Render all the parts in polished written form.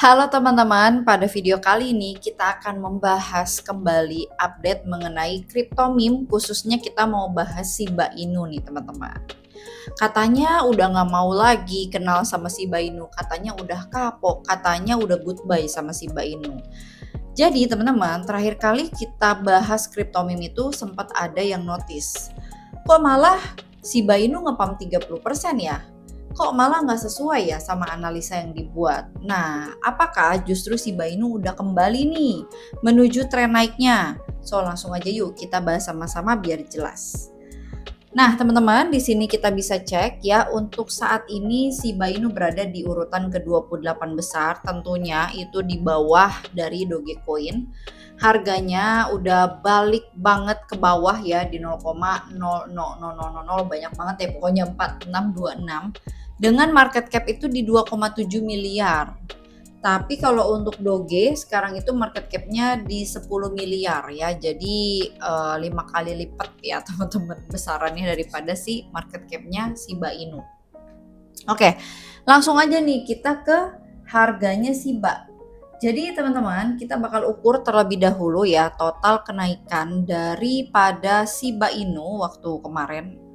Halo teman-teman, pada video kali ini kita akan membahas kembali update mengenai crypto meme, khususnya kita mau bahas Shiba Inu nih teman-teman. Katanya udah nggak mau lagi kenal sama Shiba Inu, katanya udah kapok, katanya udah goodbye sama Shiba Inu. Jadi teman-teman, terakhir kali kita bahas crypto meme itu sempat ada yang notice. Kok malah Shiba Inu nge-pump 30% ya? Kok malah nggak sesuai ya sama analisa yang dibuat? Nah, apakah justru Shiba Inu udah kembali nih menuju tren naiknya? So, langsung aja yuk kita bahas sama-sama biar jelas. Nah, teman-teman, di sini kita bisa cek ya, untuk saat ini Shiba Inu berada di urutan ke-28 besar, tentunya itu di bawah dari Dogecoin. Harganya udah balik banget ke bawah ya di 0,00000, banyak banget ya, pokoknya 4626 dengan market cap itu di 2,7 miliar. Tapi kalau untuk Doge sekarang itu market cap-nya di 10 miliar ya. Jadi 5 kali lipat ya teman-teman besarannya daripada si market cap-nya Shiba Inu. Oke, langsung aja nih kita ke harganya Shiba. Jadi teman-teman, kita bakal ukur terlebih dahulu ya total kenaikan daripada Shiba Inu waktu kemarin.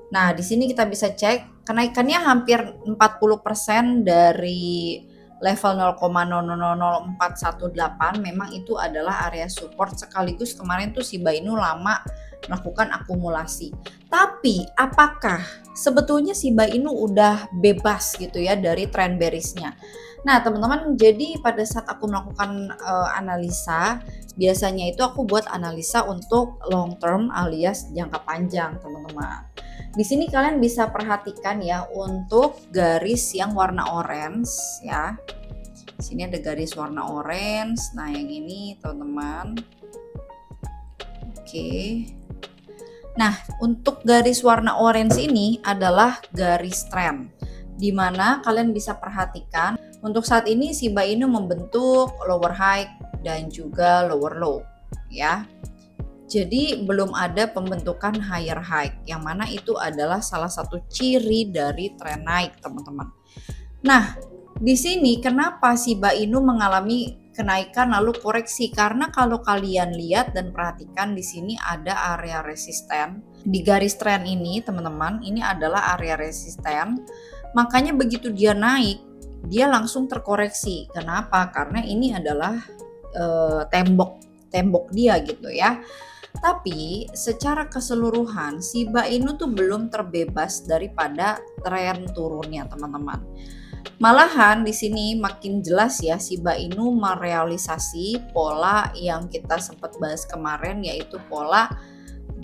Nah, di sini kita bisa cek kenaikannya hampir 40% dari level 0,000418. Memang itu adalah area support, sekaligus kemarin tuh Shiba Inu lama melakukan akumulasi. Tapi apakah sebetulnya Shiba Inu udah bebas gitu ya dari tren bearish-nya? Nah, teman-teman, jadi pada saat aku melakukan analisa, biasanya itu aku buat analisa untuk long term alias jangka panjang, teman-teman. Di sini kalian bisa perhatikan ya untuk garis yang warna orange ya. Di sini ada garis warna orange. Nah, yang ini teman-teman. Oke. Nah, untuk garis warna orange ini adalah garis trend, di mana kalian bisa perhatikan untuk saat ini Shiba Inu membentuk lower high dan juga lower low ya. Jadi belum ada pembentukan higher high, yang mana itu adalah salah satu ciri dari tren naik, teman-teman. Nah, di sini kenapa Shiba Inu mengalami kenaikan lalu koreksi? Karena kalau kalian lihat dan perhatikan di sini ada area resisten. Di garis tren ini, teman-teman, ini adalah area resisten. Makanya begitu dia naik, dia langsung terkoreksi. Kenapa? Karena ini adalah tembok dia gitu ya. Tapi secara keseluruhan Shiba Inu tuh belum terbebas daripada tren turunnya, teman-teman. Malahan di sini makin jelas ya Shiba Inu merealisasi pola yang kita sempat bahas kemarin, yaitu pola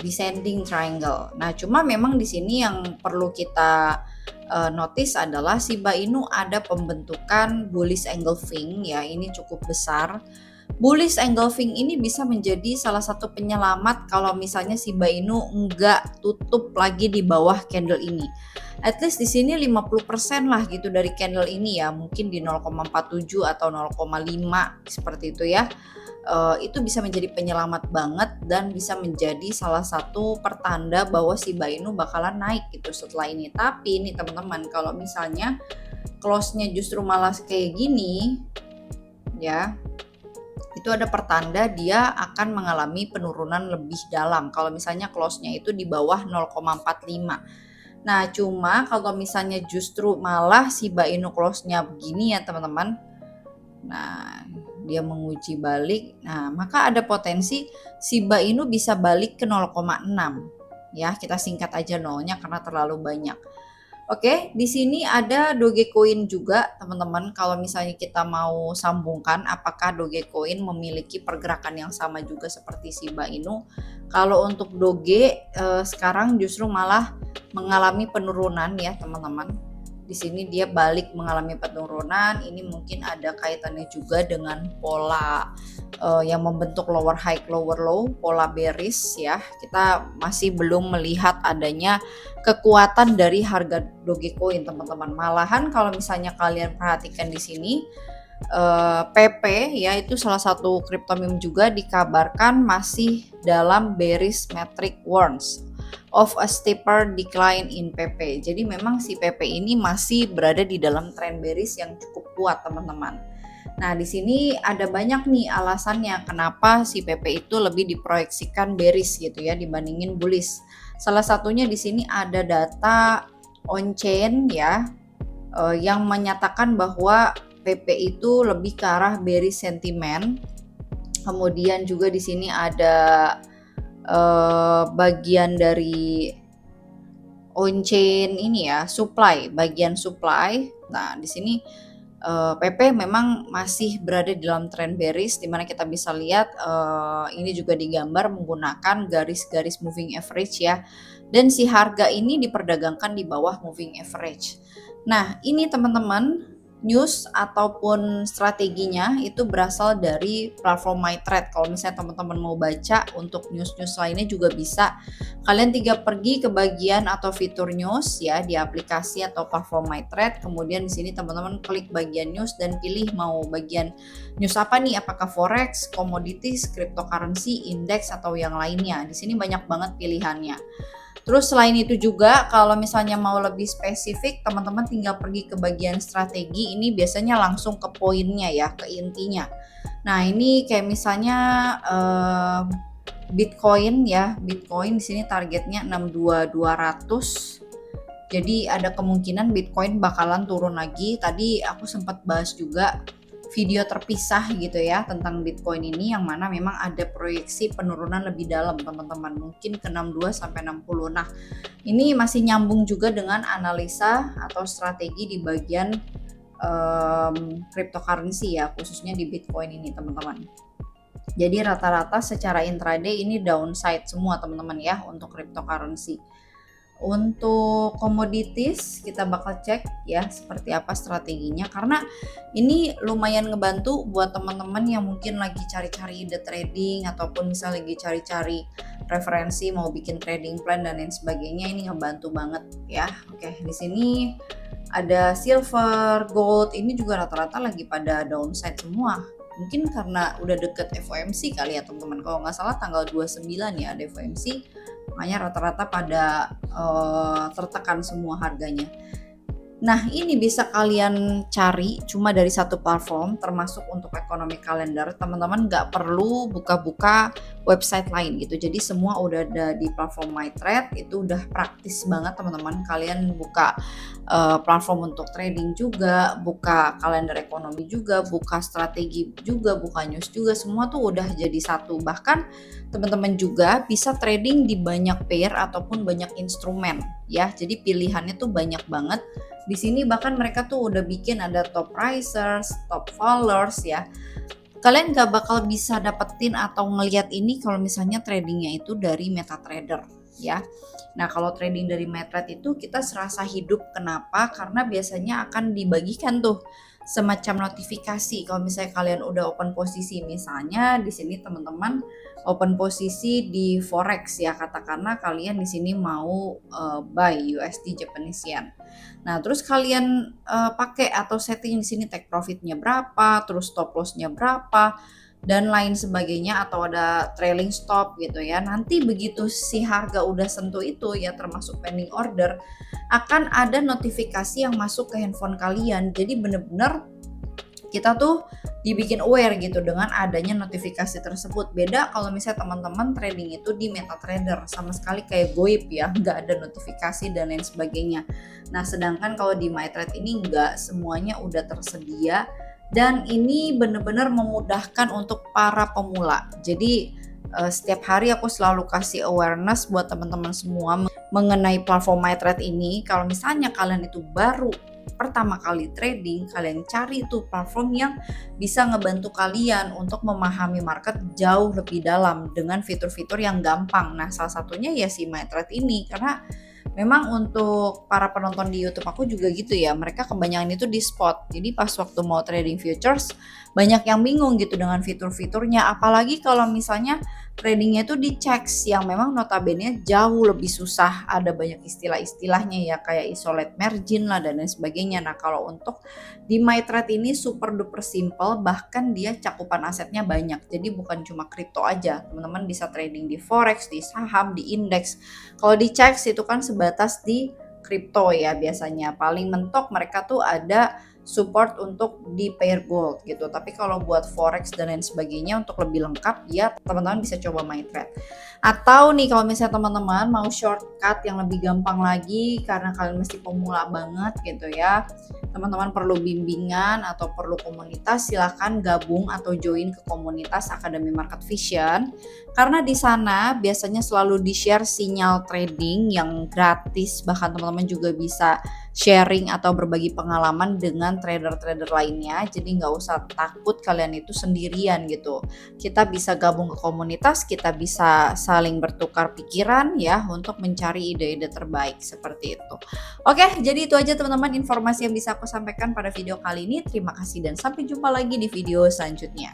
descending triangle. Nah, cuma memang di sini yang perlu kita notice adalah Shiba Inu ada pembentukan bullish engulfing ya, ini cukup besar. Bullish engulfing ini bisa menjadi salah satu penyelamat kalau misalnya Shiba Inu enggak tutup lagi di bawah candle ini. At least di sini 50% lah gitu dari candle ini ya, mungkin di 0,47 atau 0,5 seperti itu ya. Itu bisa menjadi penyelamat banget dan bisa menjadi salah satu pertanda bahwa Shiba Inu bakalan naik gitu setelah ini. Tapi ini teman-teman, kalau misalnya close-nya justru malah kayak gini ya, itu ada pertanda dia akan mengalami penurunan lebih dalam kalau misalnya close-nya itu di bawah 0,45. Nah, cuma kalau misalnya justru malah Shiba Inu close-nya begini ya teman-teman. Nah, dia menguji balik. Nah, maka ada potensi Shiba Inu bisa balik ke 0,6. Ya, kita singkat aja nolnya karena terlalu banyak. Oke, di sini ada Dogecoin juga, teman-teman. Kalau misalnya kita mau sambungkan, apakah Dogecoin memiliki pergerakan yang sama juga seperti Shiba Inu? Kalau untuk Doge sekarang justru malah mengalami penurunan ya, teman-teman. Di sini dia balik mengalami penurunan. Ini mungkin ada kaitannya juga dengan pola yang membentuk lower high lower low, pola bearish ya. Kita masih belum melihat adanya kekuatan dari harga Dogecoin, teman-teman. Malahan kalau misalnya kalian perhatikan di sini PP ya, itu salah satu crypto meme juga dikabarkan masih dalam bearish metric warns of a steeper decline in PP. Jadi memang si PP ini masih berada di dalam tren bearish yang cukup kuat, teman-teman. Nah, di sini ada banyak nih alasannya kenapa si PP itu lebih diproyeksikan bearish gitu ya dibandingin bullish. Salah satunya di sini ada data on chain ya, yang menyatakan bahwa PP itu lebih ke arah bearish sentiment. Kemudian juga di sini ada bagian dari on chain ini ya, bagian supply. Nah, di sini PP memang masih berada di dalam tren bearish, di mana kita bisa lihat ini juga digambar menggunakan garis-garis moving average ya. Dan si harga ini diperdagangkan di bawah moving average. Nah, ini teman-teman, news ataupun strateginya itu berasal dari platform MyTrade. Kalau misalnya teman-teman mau baca untuk news-news lainnya juga bisa. Kalian tinggal pergi ke bagian atau fitur news ya di aplikasi atau platform MyTrade. Kemudian di sini teman-teman klik bagian news dan pilih mau bagian news apa nih? Apakah forex, commodities, cryptocurrency, index atau yang lainnya. Di sini banyak banget pilihannya. Terus selain itu juga kalau misalnya mau lebih spesifik, teman-teman tinggal pergi ke bagian strategi. Ini biasanya langsung ke poinnya ya, ke intinya. Nah, ini kayak misalnya Bitcoin ya. Bitcoin di sini targetnya 62.200. Jadi ada kemungkinan Bitcoin bakalan turun lagi. Tadi aku sempat bahas juga video terpisah gitu ya tentang Bitcoin ini, yang mana memang ada proyeksi penurunan lebih dalam teman-teman, mungkin ke 62 sampai 60. Nah, ini masih nyambung juga dengan analisa atau strategi di bagian cryptocurrency ya, khususnya di Bitcoin ini teman-teman. Jadi rata-rata secara intraday ini downside semua teman-teman ya untuk cryptocurrency. Untuk commodities kita bakal cek ya seperti apa strateginya, karena ini lumayan ngebantu buat teman-teman yang mungkin lagi cari-cari ide trading ataupun misalnya lagi cari-cari referensi mau bikin trading plan dan lain sebagainya. Ini ngebantu banget ya. Oke, di sini ada silver, gold, ini juga rata-rata lagi pada downside semua. Mungkin karena udah deket FOMC kali ya teman-teman. Kalau nggak salah tanggal 29 ya ada FOMC, makanya rata-rata pada tertekan semua harganya. Nah, ini bisa kalian cari cuma dari satu platform, termasuk untuk ekonomi kalender. Teman-teman nggak perlu buka-buka website lain gitu. Jadi semua udah ada di platform MyTrade, itu udah praktis banget teman-teman. Kalian buka platform untuk trading juga, buka kalender ekonomi juga, buka strategi juga, buka news juga, semua tuh udah jadi satu. Bahkan teman-teman juga bisa trading di banyak pair ataupun banyak instrumen ya. Jadi pilihannya tuh banyak banget. Di sini bahkan mereka tuh udah bikin ada top risers, top fallers ya. Kalian gak bakal bisa dapetin atau ngelihat ini kalau misalnya tradingnya itu dari MetaTrader ya. Nah, kalau trading dari MetaTrader itu kita serasa hidup. Kenapa? Karena biasanya akan dibagikan tuh semacam notifikasi kalau misalnya kalian udah open posisi. Misalnya di sini teman-teman open posisi di forex ya, katakanlah kalian di sini mau buy USD Japanese Yen. Nah, terus kalian pakai atau setting di sini take profitnya berapa, terus stop lossnya berapa, dan lain sebagainya, atau ada trailing stop gitu ya. Nanti begitu si harga udah sentuh itu ya, termasuk pending order, akan ada notifikasi yang masuk ke handphone kalian. Jadi bener-bener kita tuh dibikin aware gitu dengan adanya notifikasi tersebut. Beda kalau misalnya teman-teman trading itu di MetaTrader, sama sekali kayak goib ya, nggak ada notifikasi dan lain sebagainya. Nah, sedangkan kalau di MyTrade ini nggak semuanya udah tersedia, dan ini benar-benar memudahkan untuk para pemula. Jadi setiap hari aku selalu kasih awareness buat teman-teman semua mengenai platform MyTrade ini. Kalau misalnya kalian itu baru pertama kali trading, kalian cari tuh platform yang bisa ngebantu kalian untuk memahami market jauh lebih dalam dengan fitur-fitur yang gampang. Nah, salah satunya ya si MyTrade ini, karena memang untuk para penonton di YouTube aku juga gitu ya, mereka kebanyakan itu di spot. Jadi pas waktu mau trading futures banyak yang bingung gitu dengan fitur-fiturnya, apalagi kalau misalnya tradingnya itu di checks yang memang notabene jauh lebih susah, ada banyak istilah-istilahnya ya kayak isolate margin lah dan lain sebagainya. Nah, kalau untuk di MyTrade ini super duper simple, bahkan dia cakupan asetnya banyak. Jadi bukan cuma kripto aja, teman-teman bisa trading di forex, di saham, di indeks. Kalau di checks itu kan sebatas di kripto ya biasanya. Paling mentok mereka tuh ada support untuk di pair gold gitu. Tapi kalau buat forex dan lain sebagainya untuk lebih lengkap ya teman-teman bisa coba MyTrade. Atau nih kalau misalnya teman-teman mau shortcut yang lebih gampang lagi karena kalian masih pemula banget gitu ya, teman-teman perlu bimbingan atau perlu komunitas, silahkan gabung atau join ke komunitas Akademi Market Vision, karena di sana biasanya selalu di-share sinyal trading yang gratis, bahkan teman-teman juga bisa sharing atau berbagi pengalaman dengan trader-trader lainnya. Jadi nggak usah takut kalian itu sendirian gitu. Kita bisa gabung ke komunitas, kita bisa saling bertukar pikiran ya untuk mencari ide-ide terbaik seperti itu. Oke, jadi itu aja teman-teman informasi yang bisa aku sampaikan pada video kali ini. Terima kasih dan sampai jumpa lagi di video selanjutnya.